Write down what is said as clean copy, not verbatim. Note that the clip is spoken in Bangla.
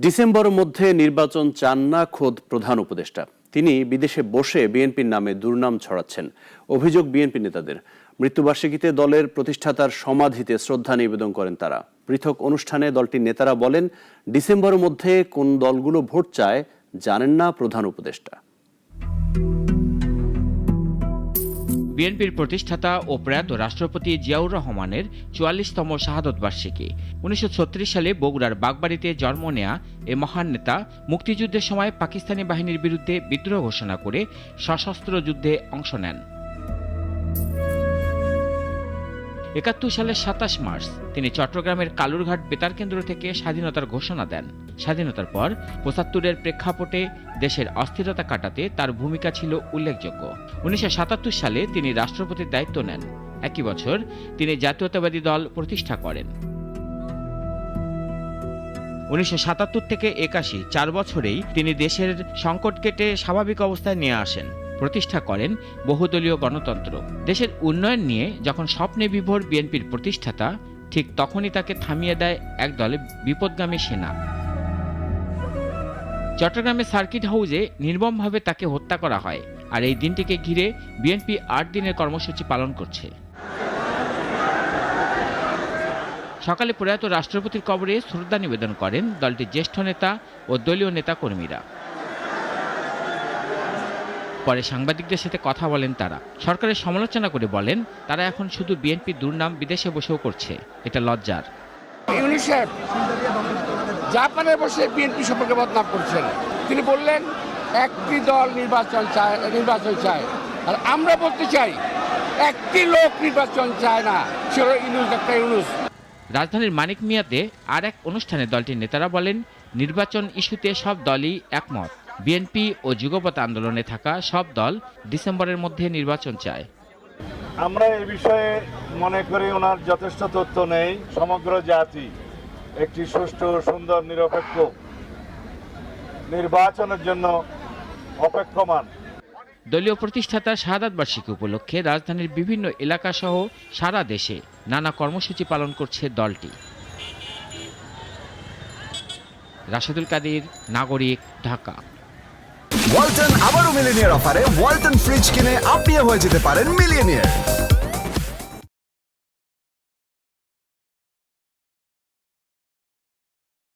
ডিসেম্বরের মধ্যে নির্বাচন চান না খোদ প্রধান উপদেষ্টা। তিনি বিদেশে বসে বিএনপির নামে দুর্নাম ছড়াচ্ছেন। অভিযোগ বিএনপি নেতাদের। মৃত্যুবার্ষিকীতে দলের প্রতিষ্ঠাতার সমাধিতে শ্রদ্ধা নিবেদন করেন তারা। পৃথক অনুষ্ঠানে দলটির নেতারা বলেন, ডিসেম্বরের মধ্যে কোন দলগুলো ভোট চায় জানেন না প্রধান উপদেষ্টা। বিএনপির প্রতিষ্ঠাতা ও প্রয়াত রাষ্ট্রপতি জিয়াউর রহমানের ৪৪তম শাহাদত বার্ষিকী। ১৯৩৬ সালে বগুড়ার বাগবাড়িতে জন্ম নেয়া এ মহান নেতা মুক্তিযুদ্ধের সময় পাকিস্তানি বাহিনীর বিরুদ্ধে বিদ্রোহ ঘোষণা করে সশস্ত্র যুদ্ধে অংশ নেন। ৭১ সালের ২৭ মার্চ তিনি চট্টগ্রামের কালুরঘাট বেতার কেন্দ্র থেকে স্বাধীনতার ঘোষণা দেন। স্বাধীনতার পর ৭৫-এর প্রেক্ষাপটে দেশের অস্থিরতা কাটাতে তার ভূমিকা ছিল উল্লেখযোগ্য। ১৯৭৭ সালে তিনি রাষ্ট্রপতির দায়িত্ব নেন। একই বছর তিনি জাতীয়তাবাদী দল প্রতিষ্ঠা করেন। ১৯৭৭ থেকে ৮১, ৪ বছরেই তিনি দেশের সংকট কেটে স্বাভাবিক অবস্থায় নিয়ে আসেন। প্রতিষ্ঠা করেন বহুদলীয় গণতন্ত্র। দেশের উন্নয়ন নিয়ে যখন স্বপ্নে বিভোর বিএনপির প্রতিষ্ঠাতা, ঠিক তখনই তাকে থামিয়ে দেয় একদলে বিপদগামী সেনা। চট্টগ্রামের সার্কিট হাউসে নির্মমভাবে তাকে হত্যা করা হয়। আর এই দিনটিকে ঘিরে বিএনপি ৮ দিনের কর্মসূচি পালন করছে। সকালে প্রয়াত রাষ্ট্রপতির কবরে শ্রদ্ধা নিবেদন করেন দলটির জ্যেষ্ঠ নেতা ও দলীয় নেতাকর্মীরা। পরে সাংবাদিকদের সাথে কথা বলেন তারা। সরকারের সমালোচনা করে বলেন, তারা এখন শুধু বিএনপির দুর্নাম বিদেশে বসেও করছে। এটা লজ্জার। ইউনিসেফ জাপানে বসে বিএনপি সম্পর্কে বদনাম করছেন। তিনি বললেন একটি দল নির্বাচন চায়, আর আমরা বলতে চাই একটি লোক নির্বাচন চায় না, সে হলো ইউনূস। রাজধানীর মানিক মিয়াতে আর এক অনুষ্ঠানে দলটির নেতারা বলেন, নির্বাচন ইস্যুতে সব দলই একমত। বিএনপি ও যুগপৎ আন্দোলনে থাকা সব দল ডিসেম্বরের মধ্যে নির্বাচন চায়। আমরা এই বিষয়ে মনে করি ওনার যথেষ্ট তথ্য নেই। সমগ্র জাতি একটি সুষ্ঠু, সুন্দর, নিরপেক্ষ নির্বাচনের জন্য অপেক্ষমান। দলীয় প্রতিষ্ঠাতার শাহাদাত বার্ষিকী উপলক্ষে রাজধানীর বিভিন্ন এলাকা সহ সারা দেশে নানা কর্মসূচি পালন করছে দলটি। রাশেদুল কাদির, নাগরিক, ঢাকা। ওয়ালটন আবারও মিলিনিয়ার অফারে ওয়ালটন ফ্রিজ কিনে আপনিও হয়ে যেতে পারেন মিলিয়নিয়ার।